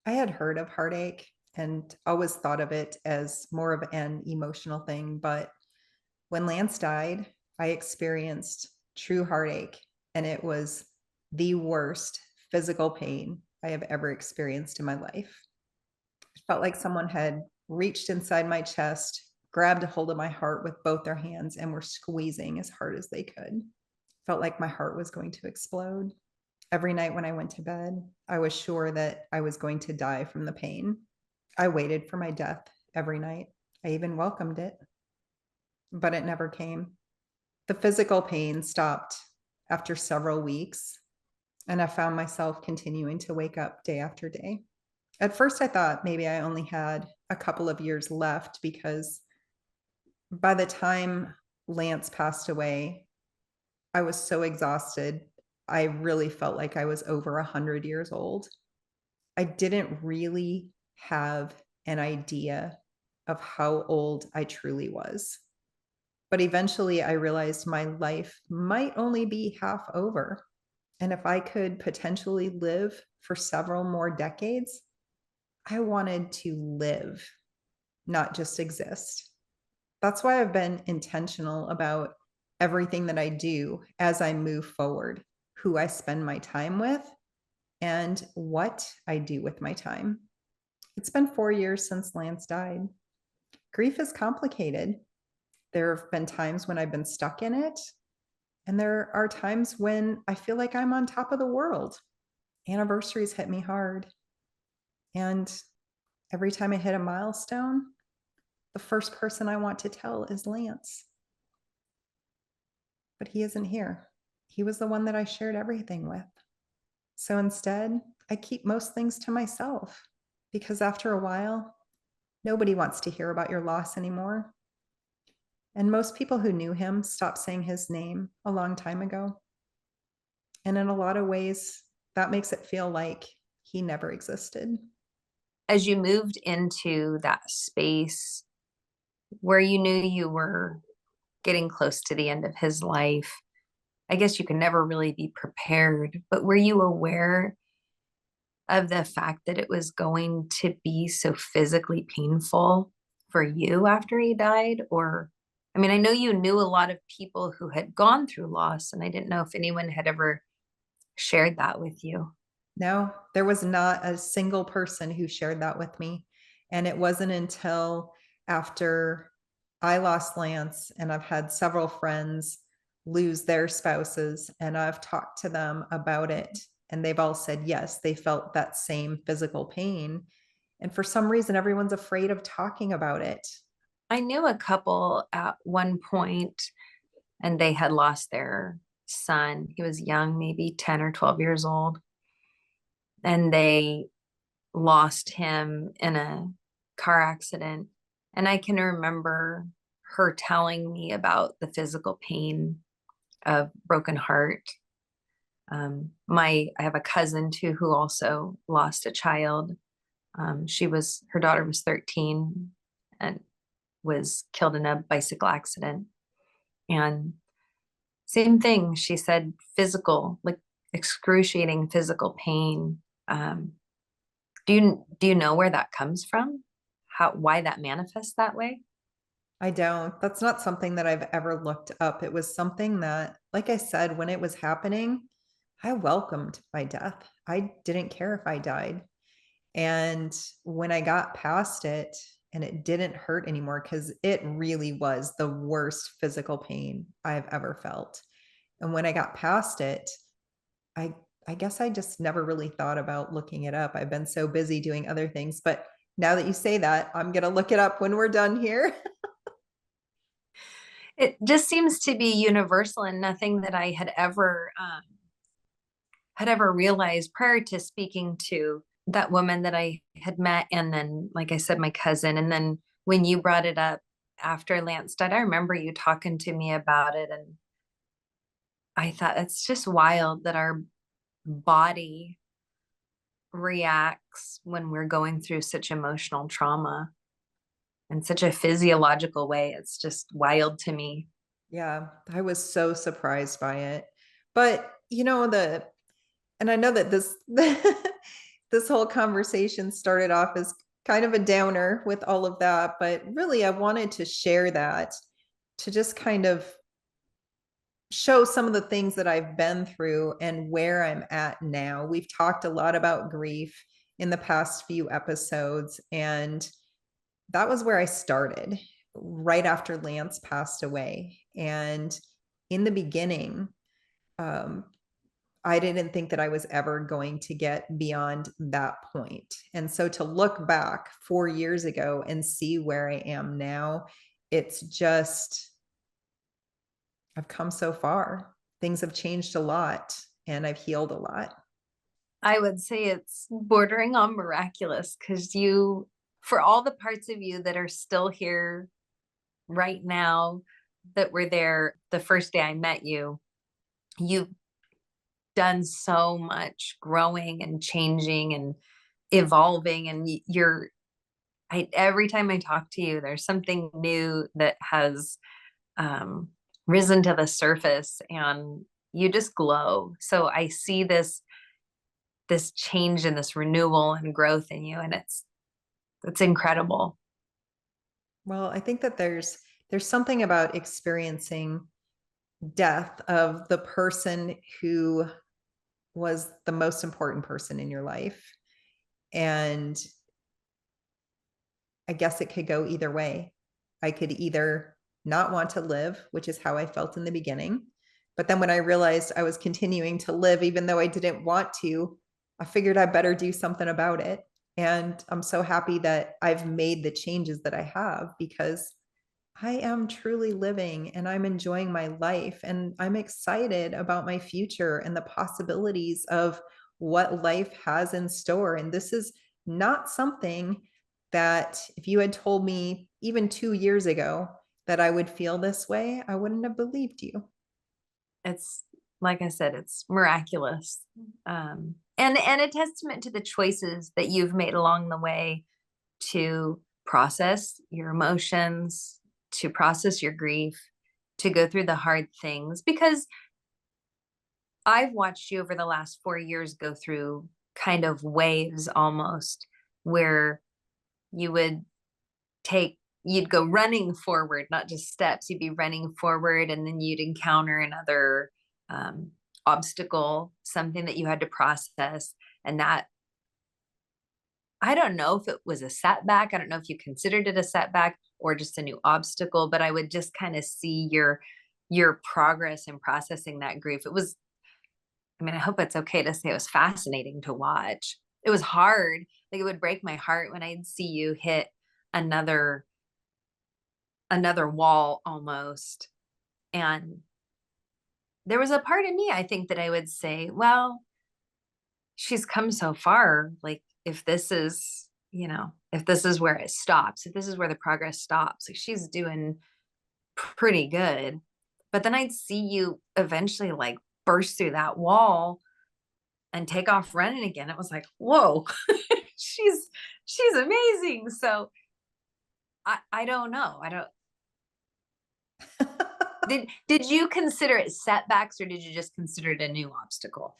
I had heard of heartache and always thought of it as more of an emotional thing. But when Lance died, I experienced true heartache, and it was the worst physical pain I have ever experienced in my life. It felt like someone had reached inside my chest, grabbed a hold of my heart with both their hands, and were squeezing as hard as they could. Felt like my heart was going to explode. Every night when I went to bed, I was sure that I was going to die from the pain. I waited for my death every night. I even welcomed it, but it never came. The physical pain stopped after several weeks, and I found myself continuing to wake up day after day. At first, I thought maybe I only had a couple of years left because by the time Lance passed away, I was so exhausted. I really felt like I was over 100 years old. I didn't really have an idea of how old I truly was. But eventually I realized my life might only be half over. And if I could potentially live for several more decades, I wanted to live, not just exist. That's why I've been intentional about everything that I do as I move forward, who I spend my time with, and what I do with my time. It's been 4 years since Lance died. Grief is complicated. There have been times when I've been stuck in it, and there are times when I feel like I'm on top of the world. Anniversaries hit me hard. And every time I hit a milestone, the first person I want to tell is Lance. But he isn't here. He was the one that I shared everything with. So instead, I keep most things to myself because after a while, nobody wants to hear about your loss anymore. And most people who knew him stopped saying his name a long time ago. And in a lot of ways, that makes it feel like he never existed. As you moved into that space where you knew you were getting close to the end of his life, I guess you can never really be prepared, but were you aware of the fact that it was going to be so physically painful for you after he died? Or, I mean, I know you knew a lot of people who had gone through loss, and I didn't know if anyone had ever shared that with you. No, there was not a single person who shared that with me. And it wasn't until after I lost Lance, and I've had several friends lose their spouses, and I've talked to them about it. And they've all said, yes, they felt that same physical pain. And for some reason, everyone's afraid of talking about it. I knew a couple at one point, and they had lost their son. He was young, maybe 10 or 12 years old, and they lost him in a car accident. And I can remember her telling me about the physical pain of broken heart. I have a cousin too who also lost a child. Her daughter was 13 and was killed in a bicycle accident. And same thing, she said physical, like excruciating physical pain. Do you know where that comes from? Why that manifests that way? I don't. That's not something that I've ever looked up. It was something that, like I said, when it was happening, I welcomed my death. I didn't care if I died. And when I got past it and it didn't hurt anymore, because it really was the worst physical pain I've ever felt. And when I got past it, I I guess I just never really thought about looking it up. I've been so busy doing other things. But now that you say that, I'm gonna look it up when we're done here. It just seems to be universal and nothing that I had ever realized prior to speaking to that woman that I had met, and then, like I said, my cousin. And then when you brought it up after Lance died, I remember you talking to me about it, and I thought it's just wild that our body reacts when we're going through such emotional trauma in such a physiological way. It's just wild to me. Yeah, I was so surprised by it. But, and I know that this this whole conversation started off as kind of a downer with all of that, but really I wanted to share that to just kind of show some of the things that I've been through and where I'm at now. We've talked a lot about grief in the past few episodes, and that was where I started right after Lance passed away. And in the beginning, um, I didn't think that I was ever going to get beyond that point. And so to look back 4 years ago and see where I am now, it's just, I've come so far. Things have changed a lot and I've healed a lot. I would say it's bordering on miraculous because you, for all the parts of you that are still here right now, that were there the first day I met you, you've done so much growing and changing and evolving. And every time I talk to you, there's something new that has um, risen to the surface and you just glow. So I see this change and this renewal and growth in you, and it's incredible. Well, I think that there's something about experiencing death of the person who was the most important person in your life. And I guess it could go either way. I could either not want to live, which is how I felt in the beginning. But then when I realized I was continuing to live, even though I didn't want to, I figured I better do something about it. And I'm so happy that I've made the changes that I have because I am truly living and I'm enjoying my life and I'm excited about my future and the possibilities of what life has in store. And this is not something that if you had told me even 2 years ago that I would feel this way, I wouldn't have believed you. It's like I said, it's miraculous. And a testament to the choices that you've made along the way to process your emotions, to process your grief, to go through the hard things. Because I've watched you over the last 4 years go through kind of waves almost, where you would you'd go running forward, not just steps, you'd be running forward, and then you'd encounter another um, obstacle, something that you had to process. And that, I don't know if it was a setback. I don't know if you considered it a setback or just a new obstacle, but I would just kind of see your progress in processing that grief. It was, I mean, I hope it's okay to say it was fascinating to watch. It was hard. Like it would break my heart when I'd see you hit another wall almost. And there was a part of me, I think, that I would say, well, she's come so far. Like if this is, if this is where it stops, if this is where the progress stops, like she's doing pretty good. But then I'd see you eventually like burst through that wall and take off running again. It was like, whoa, she's amazing. So I don't know. I don't did you consider it setbacks or did you just consider it a new obstacle?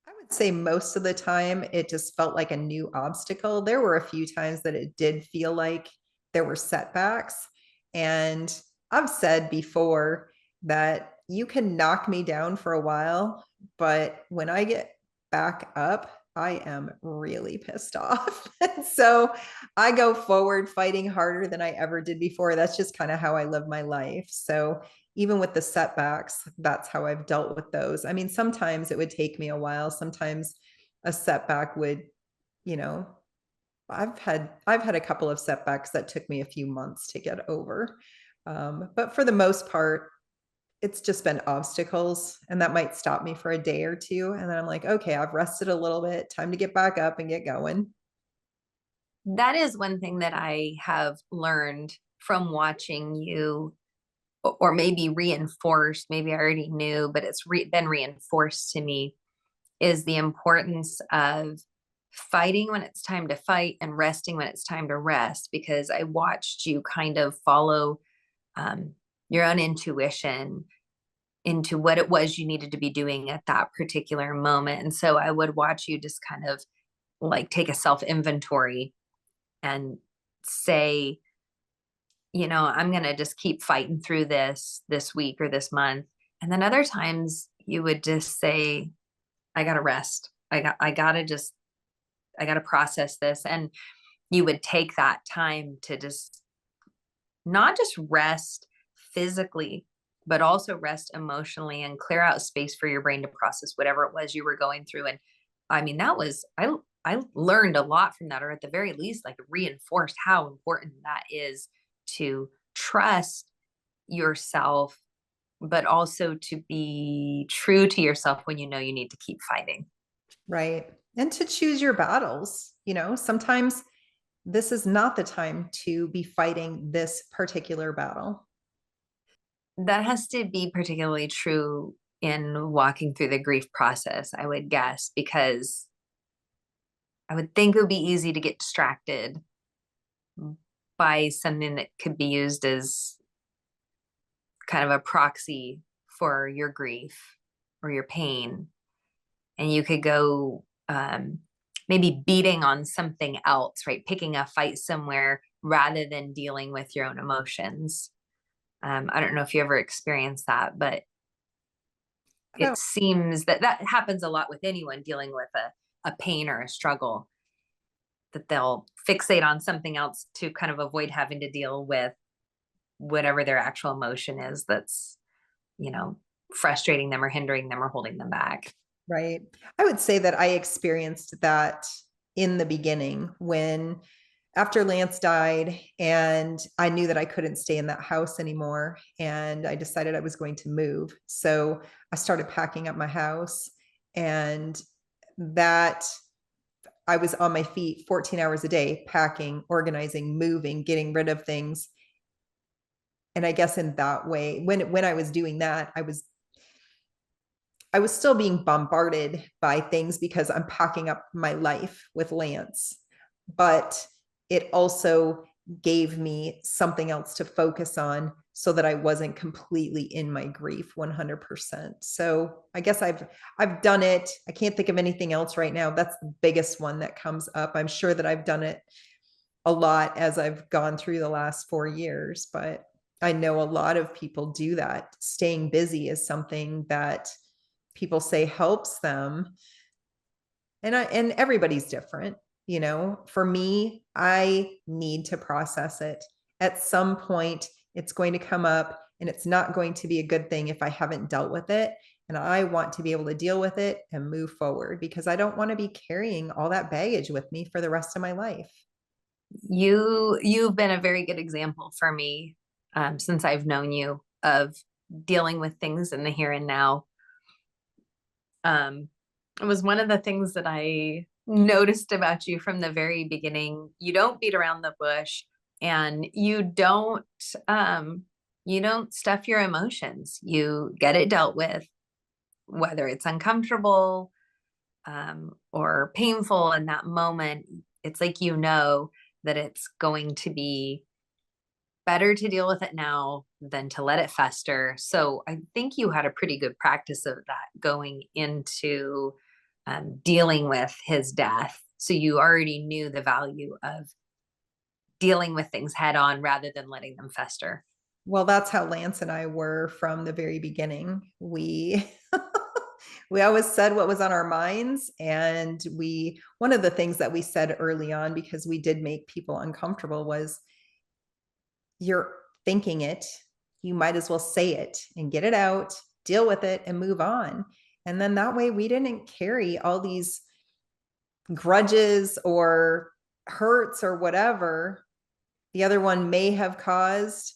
I would say most of the time it just felt like a new obstacle. There were a few times that it did feel like there were setbacks. And I've said before that you can knock me down for a while, but when I get back up, I am really pissed off. And so I go forward fighting harder than I ever did before. That's just kind of how I live my life. So even with the setbacks, that's how I've dealt with those. I mean, sometimes it would take me a while. Sometimes a setback would, you know, I've had a couple of setbacks that took me a few months to get over. But for the most part, it's just been obstacles, and that might stop me for a day or two. And then I'm like, okay, I've rested a little bit. Time to get back up and get going. That is one thing that I have learned from watching you, or maybe reinforced, maybe I already knew, but it's been reinforced to me, is the importance of fighting when it's time to fight and resting when it's time to rest. Because I watched you kind of follow um, your own intuition into what it was you needed to be doing at that particular moment. And so I would watch you just kind of like take a self inventory and say, I'm going to just keep fighting through this week or this month. And then other times you would just say, I got to rest. I got to process this. And you would take that time to just not just rest physically, but also rest emotionally and clear out space for your brain to process whatever it was you were going through. And I mean, I learned a lot from that, or at the very least, like reinforced how important that is to trust yourself, but also to be true to yourself when you know you need to keep fighting. Right. And to choose your battles. Sometimes this is not the time to be fighting this particular battle. That has to be particularly true in walking through the grief process, I would guess, because I would think it would be easy to get distracted by something that could be used as kind of a proxy for your grief or your pain. And you could go maybe beating on something else, right? Picking a fight somewhere rather than dealing with your own emotions. I don't know if you ever experienced that, but I it don't, seems that that happens a lot with anyone dealing with a pain or a struggle, that they'll fixate on something else to kind of avoid having to deal with whatever their actual emotion is that's, you know, frustrating them or hindering them or holding them back. right. I would say that I experienced that in the beginning when after Lance died and I knew that I couldn't stay in that house anymore and I decided I was going to move. So I started packing up my house and that I was on my feet 14 hours a day, packing, organizing, moving, getting rid of things. And I guess in that way, when I was doing that, I was still being bombarded by things because I'm packing up my life with Lance. But it also gave me something else to focus on so that I wasn't completely in my grief 100%. So I guess I've done it. I can't think of anything else right now. That's the biggest one that comes up. I'm sure that I've done it a lot as I've gone through the last 4 years, but I know a lot of people do that. Staying busy is something that people say helps them. And everybody's different. For me, I need to process it. At some point, it's going to come up and it's not going to be a good thing if I haven't dealt with it. And I want to be able to deal with it and move forward because I don't want to be carrying all that baggage with me for the rest of my life. You've been a very good example for me, since I've known you, of dealing with things in the here and now. It was one of the things that I noticed about you from the very beginning. You don't beat around the bush, and you don't stuff your emotions. You get it dealt with, whether it's uncomfortable or painful in that moment. It's like that it's going to be better to deal with it now than to let it fester. So I think you had a pretty good practice of that going into dealing with his death. So you already knew the value of dealing with things head on rather than letting them fester. Well, that's how Lance and I were from the very beginning. We we always said what was on our minds, and one of the things that we said early on, because we did make people uncomfortable, was you're thinking it, you might as well say it and get it out, deal with it and move on. And then that way we didn't carry all these grudges or hurts or whatever the other one may have caused,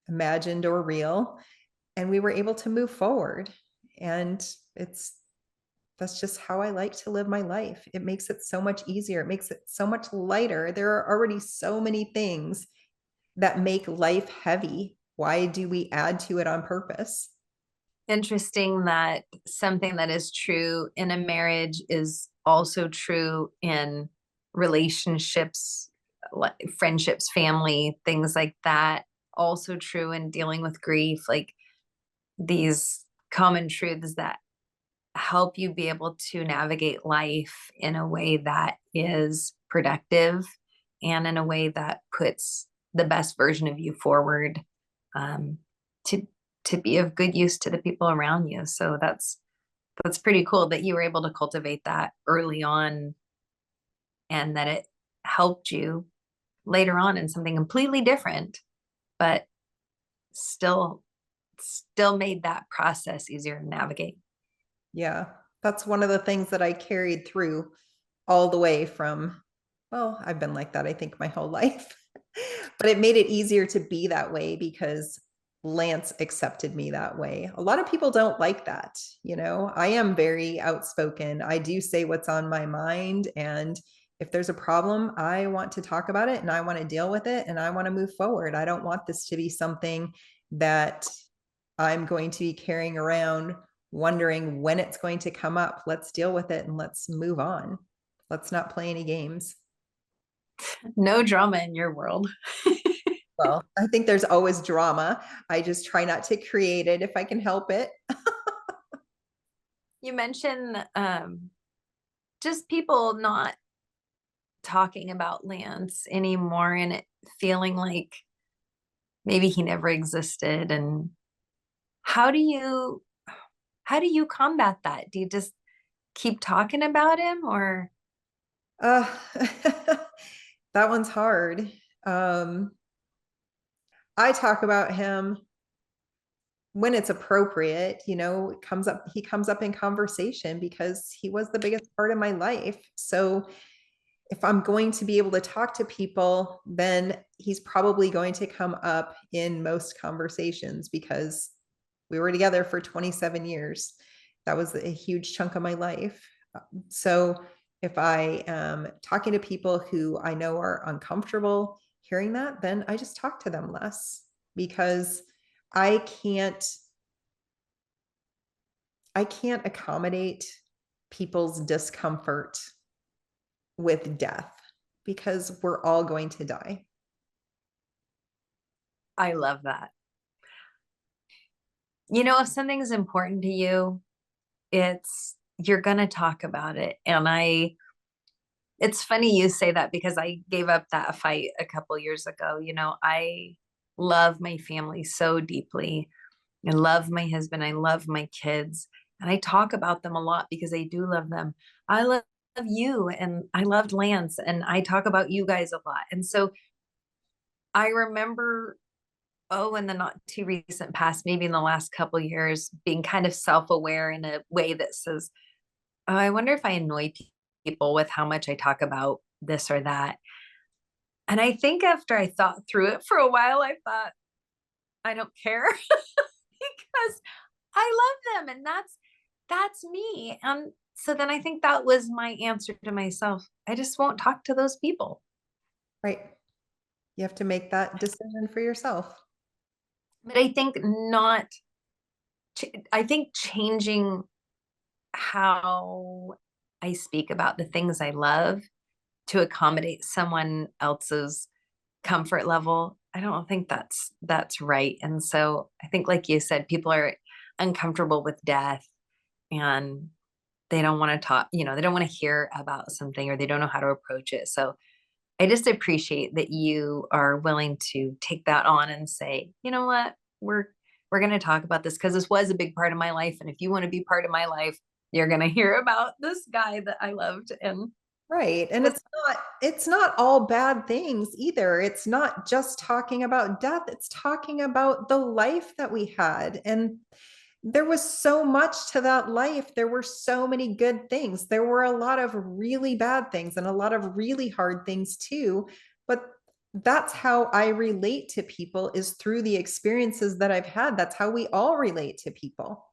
imagined or real, and we were able to move forward. And that's just how I like to live my life. It makes it so much easier. It makes it so much lighter. There are already so many things that make life heavy. Why do we add to it on purpose? Interesting that something that is true in a marriage is also true in relationships, like friendships, family, things like that. Also true in dealing with grief, like these common truths that help you be able to navigate life in a way that is productive and in a way that puts the best version of you forward, um, to be of good use to the people around you. So that's pretty cool that you were able to cultivate that early on and that it helped you later on in something completely different, but still made that process easier to navigate. Yeah, that's one of the things that I carried through all the way from, well, I've been like that, I think, my whole life. But it made it easier to be that way because Lance accepted me that way. A lot of people don't like that. I am very outspoken. I do say what's on my mind. And if there's a problem, I want to talk about it and I want to deal with it and I want to move forward. I don't want this to be something that I'm going to be carrying around wondering when it's going to come up. Let's deal with it and let's move on. Let's not play any games. No drama in your world. Well, I think there's always drama. I just try not to create it if I can help it. You mentioned just people not talking about Lance anymore and it feeling like maybe he never existed. And how do you combat that? Do you just keep talking about him, or Uh, that one's hard. Um, I talk about him when it's appropriate. He comes up in conversation because he was the biggest part of my life. So if I'm going to be able to talk to people, then he's probably going to come up in most conversations because we were together for 27 years. That was a huge chunk of my life. So if I am talking to people who I know are uncomfortable hearing that, then I just talk to them less because I can't I can't accommodate people's discomfort with death because we're all going to die. I love that. You know, if something's important to you, you're going to talk about it. And it's funny you say that because I gave up that fight a couple years ago. You know, I love my family so deeply. I love my husband. I love my kids. And I talk about them a lot because I do love them. I love you and I loved Lance and I talk about you guys a lot. And so I remember, oh, in the not too recent past, maybe in the last couple years, being kind of self-aware in a way that says, oh, I wonder if I annoy people with how much I talk about this or that. And I think after I thought through it for a while, I thought, I don't care because I love them and that's me. And so then I think that was my answer to myself. I just won't talk to those people. Right. You have to make that decision for yourself. But I think not, I think changing how I speak about the things I love to accommodate someone else's comfort level, I don't think that's right. And so I think like you said, people are uncomfortable with death and they don't want to talk, they don't want to hear about something or they don't know how to approach it. So I just appreciate that you are willing to take that on and say, you know what, we're going to talk about this because this was a big part of my life. And if you want to be part of my life, you're going to hear about this guy that I loved. And Right. And that's it's not all bad things either. It's not just talking about death, it's talking about the life that we had. And there was so much to that life. There were so many good things. There were a lot of really bad things and a lot of really hard things too. But that's how I relate to people is through the experiences that I've had. That's how we all relate to people.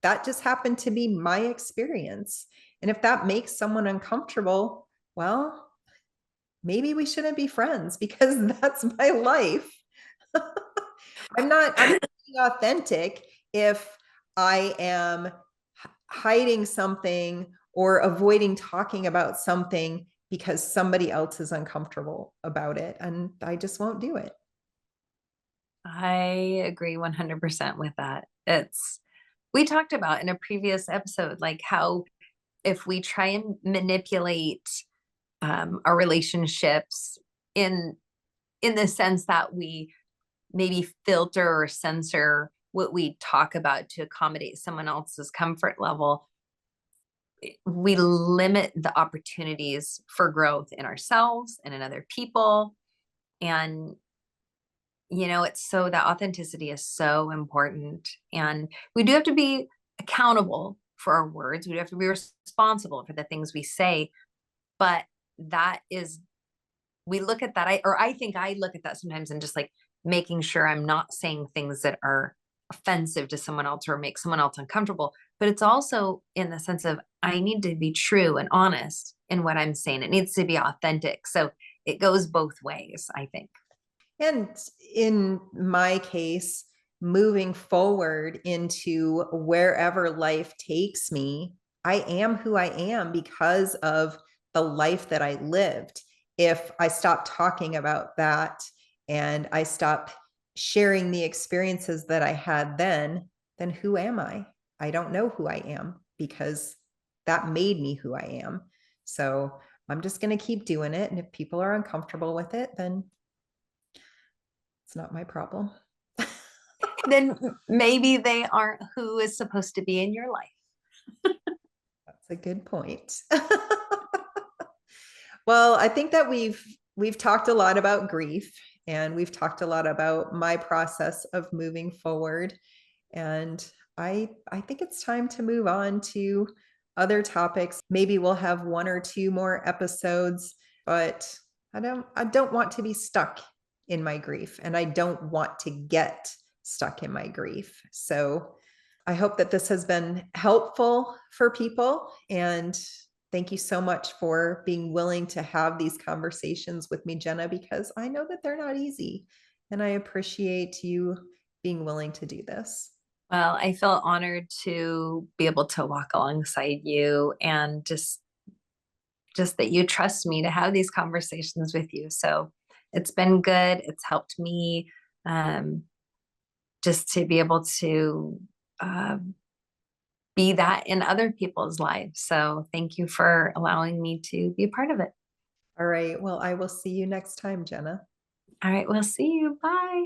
That just happened to be my experience. And if that makes someone uncomfortable, well, maybe we shouldn't be friends because that's my life. I'm not being authentic if I am hiding something or avoiding talking about something because somebody else is uncomfortable about it. And I just won't do it. I agree 100% with that. It's We talked about in a previous episode, like how if we try and manipulate our relationships in the sense that we maybe filter or censor what we talk about to accommodate someone else's comfort level, we limit the opportunities for growth in ourselves and in other people. And, it's so that authenticity is so important. And we do have to be accountable for our words. We do have to be responsible for the things we say. But that is, we look at that, I think I look at that sometimes and just like making sure I'm not saying things that are offensive to someone else or make someone else uncomfortable. But it's also in the sense of I need to be true and honest in what I'm saying. It needs to be authentic. So it goes both ways, I think. And in my case, moving forward into wherever life takes me, I am who I am because of the life that I lived. If I stop talking about that and I stop sharing the experiences that I had then who am I? I don't know who I am because that made me who I am. So I'm just going to keep doing it. And if people are uncomfortable with it, then it's not my problem. Then maybe they aren't who is supposed to be in your life. That's a good point. Well, I think that we've talked a lot about grief, and we've talked a lot about my process of moving forward. And I think it's time to move on to other topics. Maybe we'll have one or two more episodes, but I don't want to be stuck in my grief, and I don't want to get stuck in my grief. So I hope that this has been helpful for people, and thank you so much for being willing to have these conversations with me, Jenna, because I know that they're not easy, and I appreciate you being willing to do this. Well, I feel honored to be able to walk alongside you and just that you trust me to have these conversations with you. So it's been good. It's helped me um, just to be able to uh, be that in other people's lives. So thank you for allowing me to be a part of it. All right. Well, I will see you next time, Jenna. All right, we'll see you. Bye.